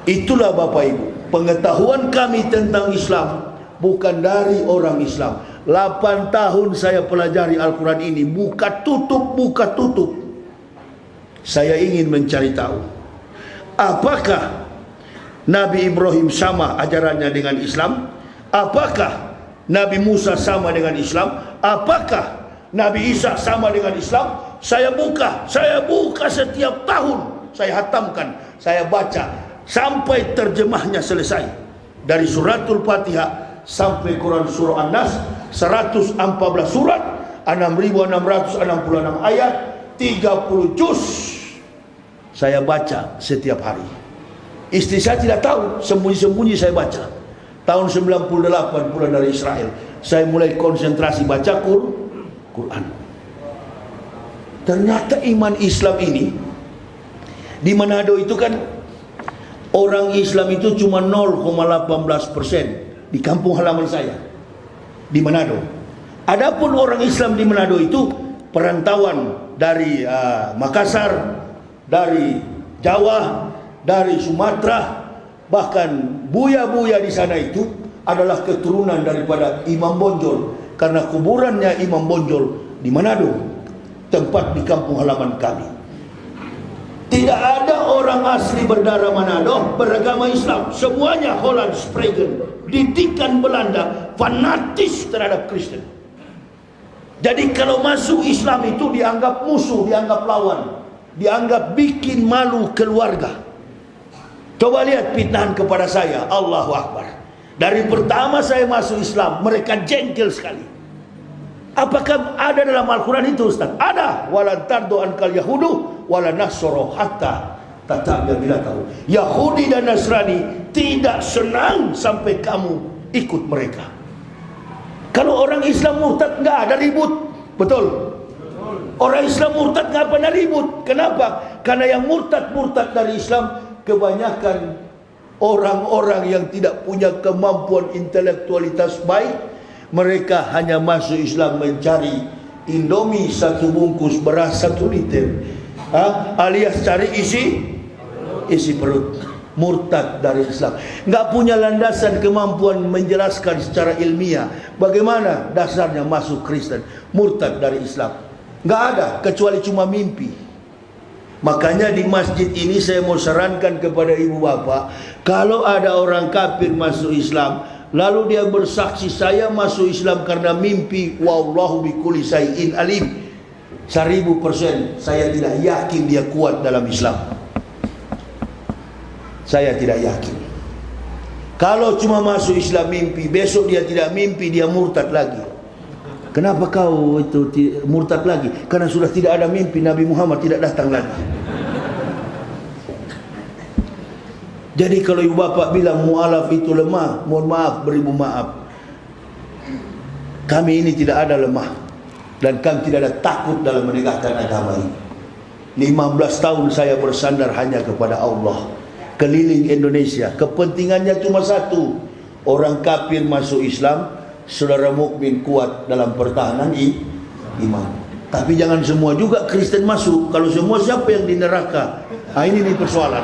Itulah Bapak Ibu, pengetahuan kami tentang Islam bukan dari orang Islam. 8 tahun saya pelajari Al-Quran ini, buka tutup. Saya ingin mencari tahu, apakah Nabi Ibrahim sama ajarannya dengan Islam? Apakah Nabi Musa sama dengan Islam? Apakah Nabi Isa sama dengan Islam? Saya buka setiap tahun. Saya hatamkan, saya baca sampai terjemahnya selesai. Dari suratul Fatihah sampai Quran surah An-Nas, 114 surat, 6.666 ayat, 30 juz. Saya baca setiap hari. Istri saya tidak tahu, sembunyi-sembunyi saya baca. Tahun 98 pulang dari Israel, saya mulai konsentrasi baca Quran. Ternyata iman Islam ini di Manado itu kan orang Islam itu cuma 0,18% di kampung halaman saya di Manado. Adapun orang Islam di Manado itu perantauan dari Makassar, dari Jawa, dari Sumatera, bahkan buya-buya di sana itu adalah keturunan daripada Imam Bonjol, karena kuburannya Imam Bonjol di Manado, tempat di kampung halaman kami. Tidak ada orang asli berdarah Manado beragama Islam. Semuanya Holland Spragen, didikan Belanda, fanatis terhadap Kristen. Jadi kalau masuk Islam itu dianggap musuh, dianggap lawan, dianggap bikin malu keluarga. Coba lihat fitnahan kepada saya, Allahu Akbar. Dari pertama saya masuk Islam, mereka jengkel sekali. Apakah ada dalam Al-Quran itu, Ustaz? Ada. Walan tardu ankal yahudu wala nasoro hatta tatabia milatahu. Yahudi dan Nasrani tidak senang sampai kamu ikut mereka. Kalau orang Islam murtad nggak ada ribut, betul? Orang Islam murtad nggak pernah ribut. Kenapa? Karena yang murtad dari Islam kebanyakan orang-orang yang tidak punya kemampuan intelektualitas baik. Mereka hanya masuk Islam mencari Indomie 1 bungkus, beras 1 liter, alias cari isi perut. Murtad dari Islam, nggak punya landasan kemampuan menjelaskan secara ilmiah bagaimana dasarnya masuk Kristen. Murtad dari Islam nggak ada, kecuali cuma mimpi. Makanya di masjid ini saya mau sarankan kepada ibu bapak, kalau ada orang kafir masuk Islam lalu dia bersaksi saya masuk Islam karena mimpi, wallahu bikulli syai'in alim, 1000% saya tidak yakin dia kuat dalam Islam. Saya tidak yakin. Kalau cuma masuk Islam mimpi, besok dia tidak mimpi, dia murtad lagi. Kenapa kau itu murtad lagi? Karena sudah tidak ada mimpi, Nabi Muhammad tidak datang lagi. Jadi kalau ibu bapak bilang mu'alaf itu lemah, mohon maaf, beribu maaf. Kami ini tidak ada lemah, dan kami tidak ada takut dalam menegakkan agama ini. 15 tahun saya bersandar hanya kepada Allah, keliling Indonesia. Kepentingannya cuma satu, orang kafir masuk Islam, saudara mukmin kuat dalam pertahanan iman. Tapi jangan semua juga Kristen masuk. Kalau semua, siapa yang di neraka? Ini persoalan.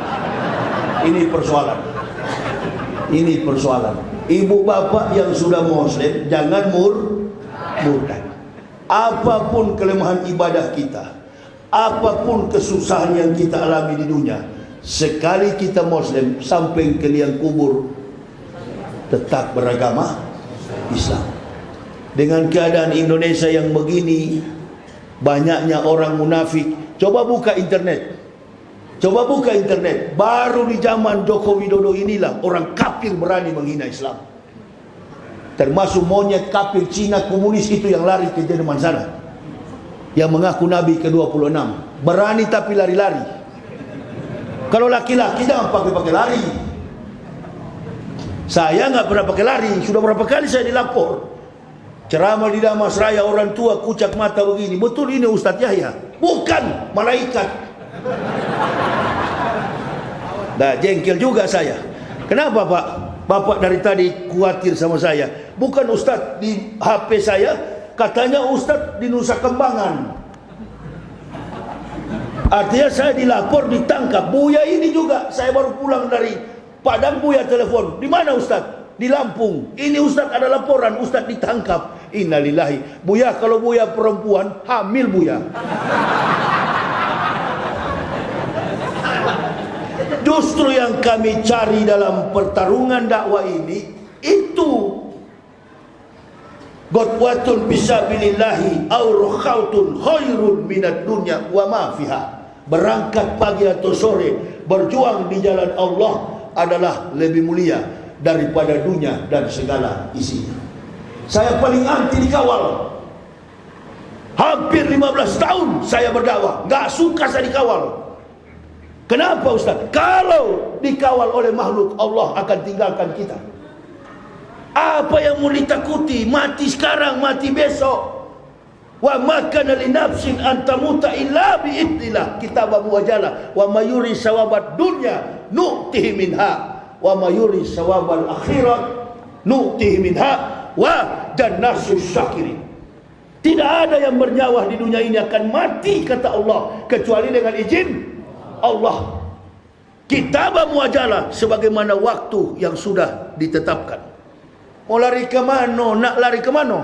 Ini persoalan. Ibu bapak yang sudah Muslim jangan murtad. Apapun kelemahan ibadah kita, apapun kesusahan yang kita alami di dunia, sekali kita Muslim sampai ke liang kubur tetap beragama Islam. Dengan keadaan Indonesia yang begini, banyaknya orang munafik. Coba buka internet. Baru di zaman Joko Widodo inilah orang kafir berani menghina Islam. Termasuk monyet kafir Cina komunis itu yang lari ke Jerman sana, yang mengaku Nabi ke-26. Berani tapi lari-lari. Kalau laki-laki jangan pakai lari. Saya nggak pernah pakai lari. Sudah berapa kali saya dilapor. Ceramah di Damas Raya, orang tua kucak mata begini. Betul ini Ustadz Yahya? Bukan, malaikat. Nah, jengkel juga saya. Kenapa Pak? Bapak dari tadi khawatir sama saya. Bukan Ustadz di HP saya, katanya Ustadz di Nusa Kembangan. Artinya saya dilapor, ditangkap. Buya ini juga, saya baru pulang dari Padang Buya telepon, di mana Ustaz? Di Lampung. Ini Ustaz ada laporan, Ustaz ditangkap. Innalillahi. Buya, kalau Buya perempuan, hamil Buya. Justru yang kami cari dalam pertarungan dakwah ini, itu Ghadwatun fisabilillahi aw rukhautun khairun minad dunya wa ma fiha. Berangkat pagi atau sore berjuang di jalan Allah adalah lebih mulia daripada dunia dan segala isinya. Saya paling anti dikawal. Hampir 15 tahun saya berdakwah, enggak suka saya dikawal. Kenapa Ustaz? Kalau dikawal oleh makhluk, Allah akan tinggalkan kita. Apa yang mau ditakuti? Mati sekarang, mati besok. Wa ma kana li nafsin an tamuta illa bi idznillah. Kitab Abu Ajalah. Wa mayuri sawabad dunya nu'tihi minha wa mayuri sawabal akhirat nu'tihi minha wa jannasus syakirin. Tidak ada yang bernyawa di dunia ini akan mati, kata Allah, kecuali dengan izin Allah. Kitab Abu Ajalah sebagaimana waktu yang sudah ditetapkan. Mau lari ke mana? Nak lari ke mana?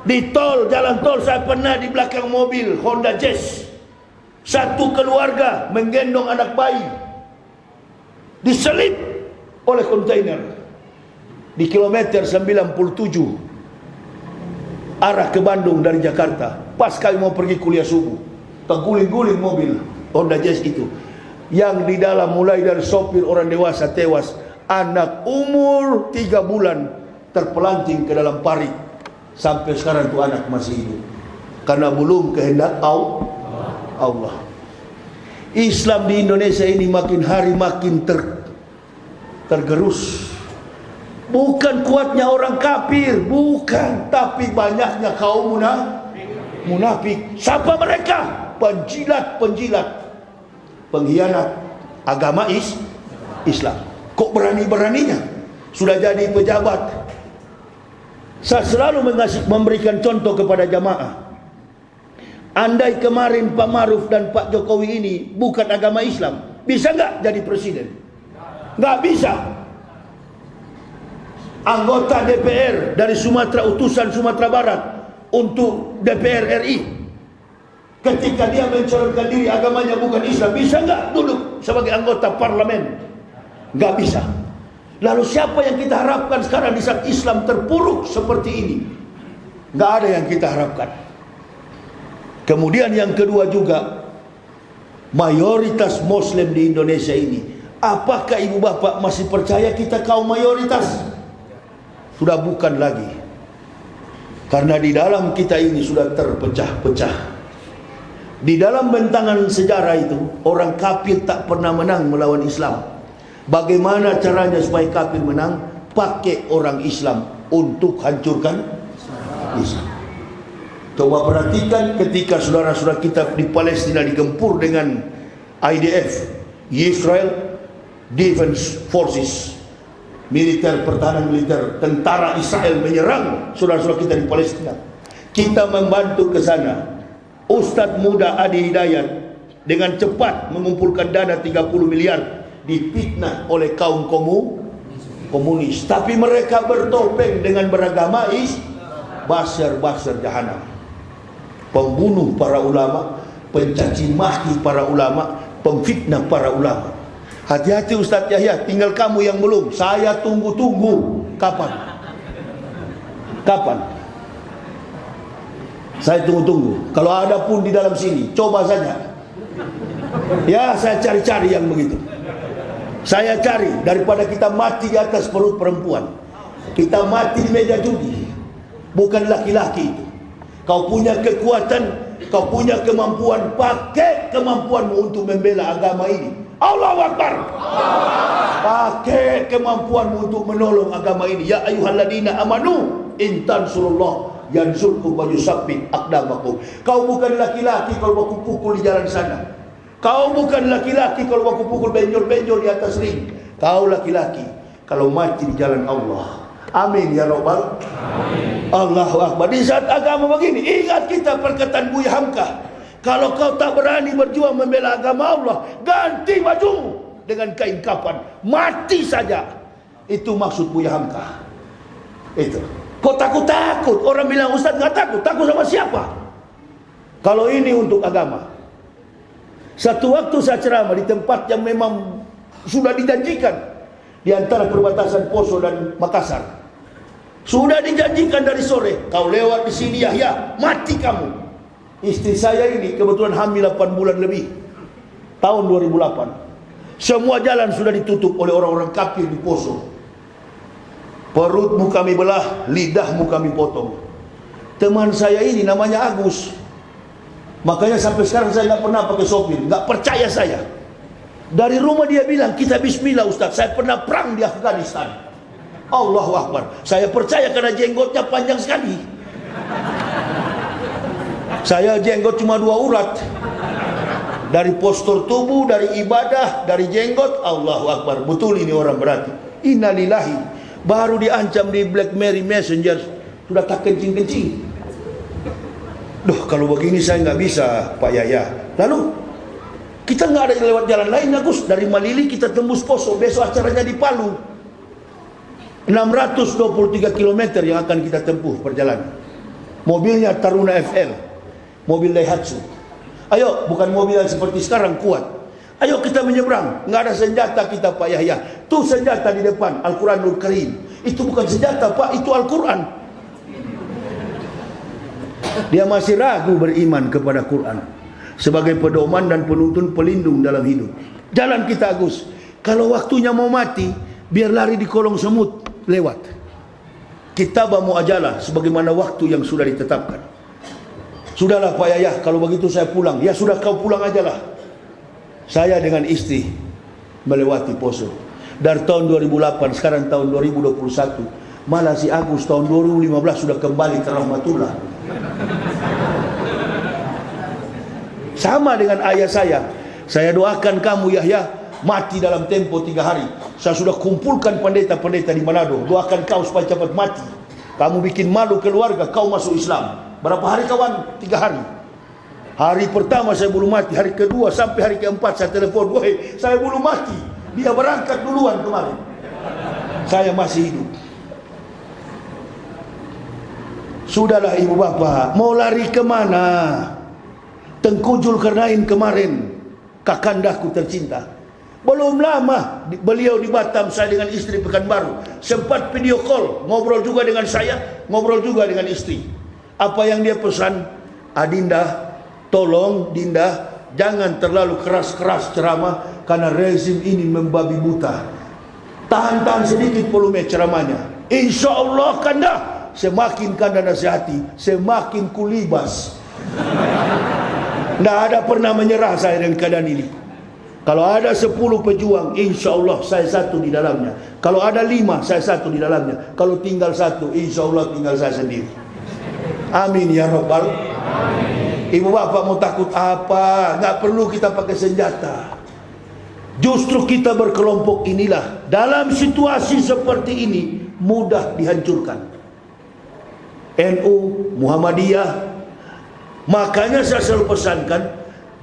Di tol, jalan tol, saya pernah di belakang mobil Honda Jazz. Satu keluarga menggendong anak bayi, diselip oleh kontainer di kilometer 97 arah ke Bandung dari Jakarta. Pas kami mau pergi kuliah subuh, terguling-guling mobil Honda Jazz itu, yang di dalam mulai dari sopir, orang dewasa tewas, anak umur 3 bulan terpelanting ke dalam parit. Sampai sekarang tu anak masih hidup, karena belum kehendak Allah. Islam di Indonesia ini makin hari makin tergerus. Bukan kuatnya orang kafir, bukan, tapi banyaknya kaum munafik. Siapa mereka? Penjilat-penjilat, pengkhianat agama Islam. Kok berani-beraninya sudah jadi pejabat. Saya selalu memberikan contoh kepada jamaah. Andai kemarin Pak Maruf dan Pak Jokowi ini bukan agama Islam, bisa nggak jadi presiden? Nggak bisa. Anggota DPR dari Sumatera, utusan Sumatera Barat untuk DPR RI, ketika dia mencalonkan diri agamanya bukan Islam, bisa nggak duduk sebagai anggota parlemen? Nggak bisa. Lalu siapa yang kita harapkan sekarang di saat Islam terpuruk seperti ini? Nggak ada yang kita harapkan. Kemudian yang kedua juga, mayoritas Muslim di Indonesia ini, apakah ibu bapak masih percaya kita kaum mayoritas? Sudah bukan lagi. Karena di dalam kita ini sudah terpecah-pecah. Di dalam bentangan sejarah itu, orang kafir tak pernah menang melawan Islam. Bagaimana caranya supaya kafir menang? Pakai orang Islam untuk hancurkan Islam. Coba perhatikan ketika saudara-saudara kita di Palestina digempur dengan IDF, Israel Defense Forces, militer, pertahanan militer, tentara Israel menyerang saudara-saudara kita di Palestina. Kita membantu ke sana. Ustadz muda Adi Hidayat dengan cepat mengumpulkan dana 30 miliar, difitnah oleh kaum komunis. Tapi mereka bertopeng dengan beragama Bashar jahanam. Pembunuh para ulama, pencaci maki para ulama, pemfitnah para ulama. Hati-hati Ustaz Yahya, tinggal kamu yang belum. Saya tunggu-tunggu. Kapan? Saya tunggu-tunggu. Kalau ada pun di dalam sini, coba saja. Ya, saya cari-cari yang begitu. Saya cari, daripada kita mati di atas perut perempuan, kita mati di meja judi. Bukan laki-laki itu. Kau punya kekuatan, kau punya kemampuan, pakai kemampuanmu untuk membela agama ini. Allahu Akbar. Pakai kemampuanmu untuk menolong agama ini. Ya ayyuhalladzina amanu in tansurullah yansurkum wa yusabbit aqdamakum. Kau bukan laki-laki kalau aku pukul di jalan sana. Kau bukan laki-laki kalau aku pukul benjol-benjol di atas ring. Kau laki-laki kalau mati di jalan Allah. Amin ya Rabbal Alamin. Allahu Akbar. Di saat agama begini, ingat kita perkataan Buya Hamka. Kalau kau tak berani berjuang membela agama Allah, ganti bajumu. dengan kain kapan, mati saja. Itu maksud Buya Hamka. Itu. Kok takut-takut? Orang bilang Ustaz nggak takut. Takut sama siapa? Kalau ini untuk agama. Satu waktu saya ceramah di tempat yang memang sudah dijanjikan, di antara perbatasan Poso dan Makassar. Sudah dijanjikan dari sore, kau lewat di sini Yahya, mati kamu. Istri saya ini kebetulan hamil 8 bulan lebih. Tahun 2008. Semua jalan sudah ditutup oleh orang-orang kafir di Poso. Perutmu kami belah, lidahmu kami potong. Teman saya ini namanya Agus. Makanya sampai sekarang saya nggak pernah pakai sopir, nggak percaya saya. Dari rumah dia bilang, kita bismillah Ustaz, saya pernah perang di Afghanistan. Allahu Akbar. Saya percaya karena jenggotnya panjang sekali. Saya jenggot cuma 2 urat. Dari postur tubuh, dari ibadah, dari jenggot, Allahu Akbar. Betul ini orang berarti. Innalillahi. Baru diancam di BlackBerry Messenger, sudah tak kencing-kencing. Duh, kalau begini saya nggak bisa, Pak Yaya. Lalu kita nggak ada lewat jalan lain, Gus. Dari Malili kita tembus Poso. Besok acaranya di Palu. 623 km yang akan kita tempuh perjalanan. Mobilnya Taruna FL, mobil Daihatsu. Ayo, bukan mobil yang seperti sekarang kuat. Ayo kita menyeberang. Nggak ada senjata kita, Pak Yahya. Tuh senjata di depan, Al-Quranul Karim. Itu bukan senjata, Pak, itu Al-Quran. Dia masih ragu beriman kepada Quran sebagai pedoman dan penuntun pelindung dalam hidup. Jalan kita, Agus. Kalau waktunya mau mati, biar lari di kolong semut, lewat. Kitabah muajalah sebagaimana waktu yang sudah ditetapkan. Sudahlah Pak Yahya, kalau begitu saya pulang. Ya sudah, kau pulang aja lah. Saya dengan istri melewati Poso. Dari tahun 2008, sekarang tahun 2021. Malah si Agus tahun 2015 sudah kembali ke rahmatullah. Sama dengan ayah saya. Saya doakan kamu Yahya mati dalam tempo 3 hari. Saya sudah kumpulkan pendeta-pendeta di Manado. Doakan kau supaya cepat mati. Kamu bikin malu keluarga, kau masuk Islam. Berapa hari kawan? 3 hari. Hari pertama saya belum mati, hari kedua sampai hari keempat saya telepon, woi saya belum mati, dia berangkat duluan kemarin, saya masih hidup. Sudahlah ibu bapak, mau lari kemana? Tengku Zulkarnain kemarin, kakandaku tercinta, belum lama beliau di Batam, saya dengan istri Pekanbaru, sempat video call, ngobrol juga dengan saya, ngobrol juga dengan istri. Apa yang dia pesan? Adinda, tolong Dinda, jangan terlalu keras-keras ceramah karena rezim ini membabi buta. Tahan-tahan sedikit volume ceramahnya. Insya Allah Kanda, semakin Kanda nasihati, semakin kulibas. Tidak ada pernah menyerah saya dengan keadaan ini. Kalau ada 10 pejuang, insya Allah saya satu di dalamnya. Kalau ada 5, saya satu di dalamnya. Kalau tinggal 1, insya Allah tinggal saya sendiri. Amin ya Rabbal. Ibu bapak mau takut apa? Nggak perlu kita pakai senjata. Justru kita berkelompok inilah dalam situasi seperti ini mudah dihancurkan. NU, Muhammadiyah. Makanya saya selalu pesankan,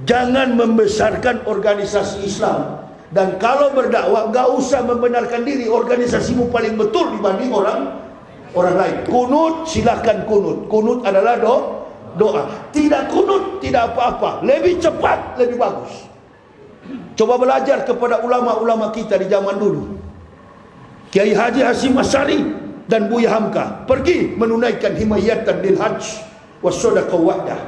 jangan membesarkan organisasi Islam. Dan kalau berdakwah, nggak usah membenarkan diri organisasimu paling betul dibanding orang lain. Kunut, silakan kunut. Kunut adalah doa. Tidak kunut, tidak apa-apa. Lebih cepat, lebih bagus. Coba belajar kepada ulama-ulama kita di zaman dulu. Kiai Haji Hasyim Asy'ari dan Buya Hamka pergi menunaikan himayatan lil hajj was sadaqah wahdah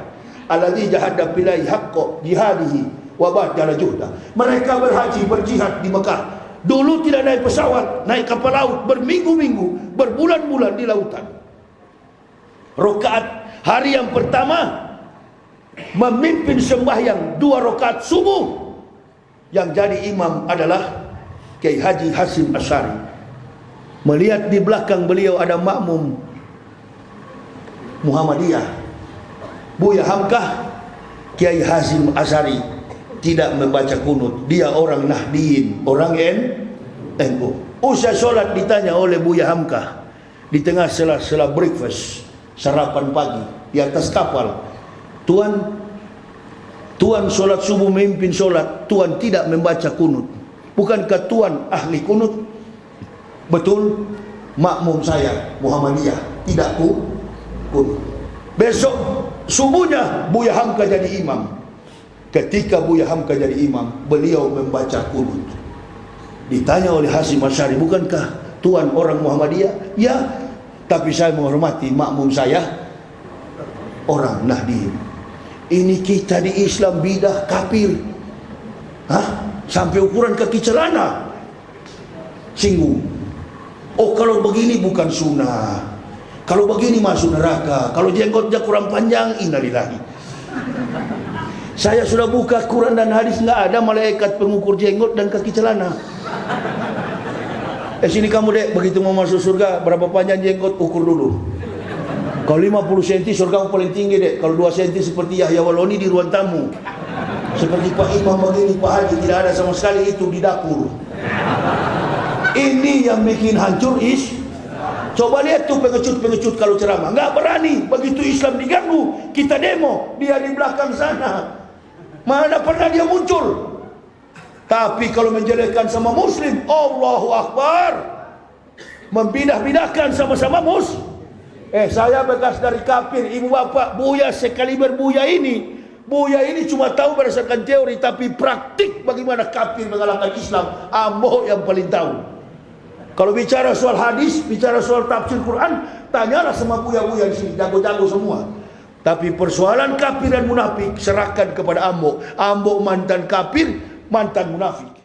alladhi jahada bilai haqqa jihadihi wa badala juhda. Mereka berhaji, berjihad di Mekah. Dulu tidak naik pesawat, naik kapal laut berminggu-minggu, berbulan-bulan di lautan. Rakaat hari yang pertama memimpin sembahyang 2 rakaat subuh. Yang jadi imam adalah Kiai Haji Hasyim Asy'ari. Melihat di belakang beliau ada makmum Muhammadiyah, Buya Hamka, Kiai Hasyim Asy'ari tidak membaca kunut. Dia orang Nahdiyin, orang NU. Usai solat ditanya oleh Buya Hamka di tengah sela breakfast, sarapan pagi di atas kapal, Tuan solat subuh memimpin solat, Tuan tidak membaca kunut. Bukankah Tuan ahli kunut? Betul, makmum saya Muhammadiyah tidak kunut. Besok subuhnya Buya Hamka jadi imam. Ketika Buya Hamka jadi imam, beliau membaca kunut. Ditanya oleh Hasyim Asy'ari, bukankah Tuan orang Muhammadiyah? Ya, tapi saya menghormati makmum saya orang Nahdien. Ini kita di Islam bidah kafir. Sampai ukuran kaki celana singgung. Oh, kalau begini bukan sunnah, kalau begini masuk neraka, kalau jenggotnya kurang panjang, innalillahi. Saya sudah buka Quran dan hadis, nggak ada malaikat pengukur jenggot dan kaki celana. Sini kamu dek, begitu mau masuk surga, berapa panjang jenggot, ukur dulu. Kalau 50 cm surga paling tinggi dek. Kalau 2 cm seperti Yahya Waloni di ruang tamu. Seperti Pak Imam begini, Pak Haji, tidak ada sama sekali itu di dapur. Ini yang bikin hancur Coba lihat tuh pengecut-pengecut kalau ceramah, nggak berani. Begitu Islam diganggu, kita demo, dia di belakang sana. Mana pernah dia muncul. Tapi kalau menjelekkan sama muslim, Allahu Akbar, membidah-bidahkan sama-sama saya bekas dari kafir, ibu bapak Buya sekaliber Buya ini cuma tahu berdasarkan teori, tapi praktik bagaimana kafir mengalahkan Islam, Ambo yang paling tahu. Kalau bicara soal hadis, bicara soal tafsir Quran, tanyalah sama Buya-Buya di sini, jago-jago semua. Tapi persoalan kafir dan munafik serahkan kepada Ambo. Ambo mantan kafir, mantan munafik.